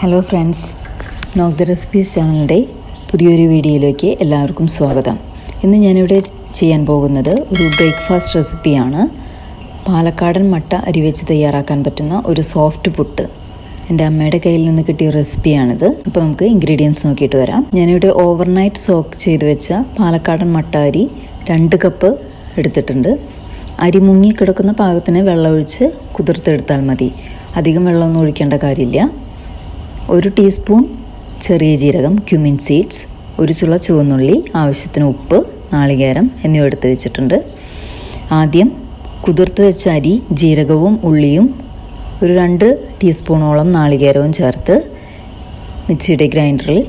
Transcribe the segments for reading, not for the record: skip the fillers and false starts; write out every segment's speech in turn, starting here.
Hello friends, നോക്ക് the recipes ചാനലിൻ്റെ പുതിയൊരു വീഡിയോയിലേക്ക് എല്ലാവർക്കും സ്വാഗതം. ഇന്ന് ഞാനിവിടെ ചെയ്യാൻ പോകുന്നത് ഒരു ബ്രേക്ക്ഫാസ്റ്റ് റെസിപ്പിയാണ്. പാലക്കാടൻ മട്ട അരി വെച്ച് തയ്യാറാക്കാൻ പറ്റുന്ന ഒരു സോഫ്റ്റ് പുട്ട്. എൻ്റെ അമ്മയുടെ കയ്യിൽ നിന്ന് കിട്ടിയ റെസിപ്പിയാണിത്. അപ്പോൾ നമുക്ക് ഇൻഗ്രീഡിയൻസ് നോക്കിയിട്ട് വരാം. ഞാനിവിടെ ഓവർനൈറ്റ് സോക്ക് ചെയ്ത് വെച്ച പാലക്കാടൻ മട്ട അരി 2 കപ്പ് എടുത്തിട്ടുണ്ട്. അരി മുങ്ങിക്കിടക്കുന്ന പാകത്തിന് വെള്ളമൊഴിച്ച് കുതിർത്തെടുത്താൽ മതി. അധികം വെള്ളമൊന്നും ഒഴിക്കേണ്ട കാര്യമില്ല. 1 ടീസ്പൂൺ ചെറിയ ജീരകം, ക്യുമിൻ സീഡ്സ്, 1 ചുള ചുവന്നുള്ളി, ആവശ്യത്തിന് ഉപ്പ്, നാളികേരം എന്നിവ എടുത്ത് വെച്ചിട്ടുണ്ട്. ആദ്യം കുതിർത്ത് വെച്ച അരി, ജീരകവും ഉള്ളിയും 2 ടീസ്പൂണോളം നാളികേരവും ചേർത്ത് മിക്സിയുടെ ഗ്രൈൻഡറിൽ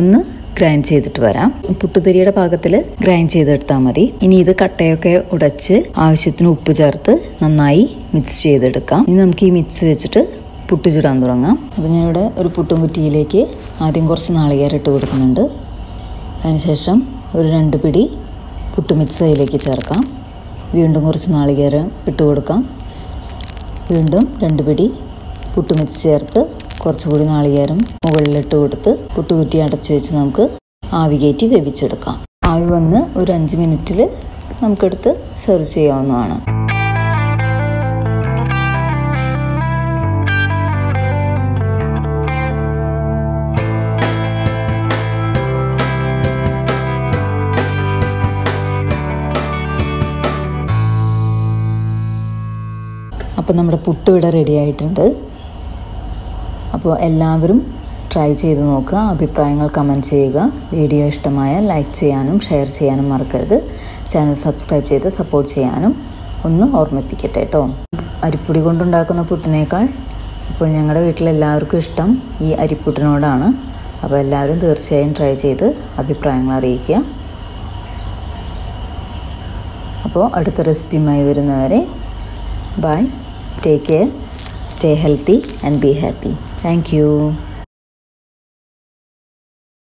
ഒന്ന് ഗ്രൈൻഡ് ചെയ്തിട്ട് വരാം. പുട്ടുതരിയുടെ പാകത്തിൽ ഗ്രൈൻഡ് ചെയ്തെടുത്താൽ മതി. ഇനി ഇത് കട്ടയൊക്കെ ഉടച്ച് ആവശ്യത്തിന് ഉപ്പ് ചേർത്ത് നന്നായി മിക്സ് ചെയ്തെടുക്കാം. ഇനി നമുക്ക് ഈ മിക്സ് വെച്ചിട്ട് പുട്ട് ചുടാൻ തുടങ്ങാം. അപ്പോൾ ഞാനിവിടെ ഒരു പുട്ടും കുറ്റിയിലേക്ക് ആദ്യം കുറച്ച് നാളികേരം ഇട്ട് കൊടുക്കുന്നുണ്ട്. അതിനുശേഷം ഒരു 2 പിടി പുട്ട് മിക്സ് അതിലേക്ക് ചേർക്കാം. വീണ്ടും കുറച്ച് നാളികേരം ഇട്ട് കൊടുക്കാം. വീണ്ടും 2 പിടി പുട്ട് മിക്സ് ചേർത്ത് കുറച്ചുകൂടി നാളികേരം മുകളിലിട്ട് കൊടുത്ത് പുട്ടുകുറ്റി അടച്ചു വെച്ച് നമുക്ക് ആവി കയറ്റി വേവിച്ചെടുക്കാം. ആവി വന്ന് ഒരു 5 മിനിറ്റിൽ നമുക്കെടുത്ത് സെർവ് ചെയ്യാവുന്നതാണ്. അപ്പോൾ നമ്മുടെ പുട്ട് ഇവിടെ റെഡി ആയിട്ടുണ്ട്. അപ്പോൾ എല്ലാവരും ട്രൈ ചെയ്ത് നോക്കുക. അഭിപ്രായങ്ങൾ കമൻറ്റ് ചെയ്യുക. വീഡിയോ ഇഷ്ടമായാൽ ലൈക്ക് ചെയ്യാനും ഷെയർ ചെയ്യാനും മറക്കരുത്. ചാനൽ സബ്സ്ക്രൈബ് ചെയ്ത് സപ്പോർട്ട് ചെയ്യാനും ഒന്ന് ഓർമ്മിപ്പിക്കട്ടെ കേട്ടോ. അരിപ്പൊടി കൊണ്ടുണ്ടാക്കുന്ന പുട്ടിനേക്കാൾ ഇപ്പോൾ ഞങ്ങളുടെ വീട്ടിലെല്ലാവർക്കും ഇഷ്ടം ഈ അരിപ്പുട്ടിനോടാണ്. അപ്പോൾ എല്ലാവരും തീർച്ചയായും ട്രൈ ചെയ്ത് അഭിപ്രായങ്ങൾ അറിയിക്കുക. അപ്പോൾ അടുത്ത റെസിപ്പിയുമായി വരുന്നവരെ bye. Take care, stay healthy and be happy. Thank you.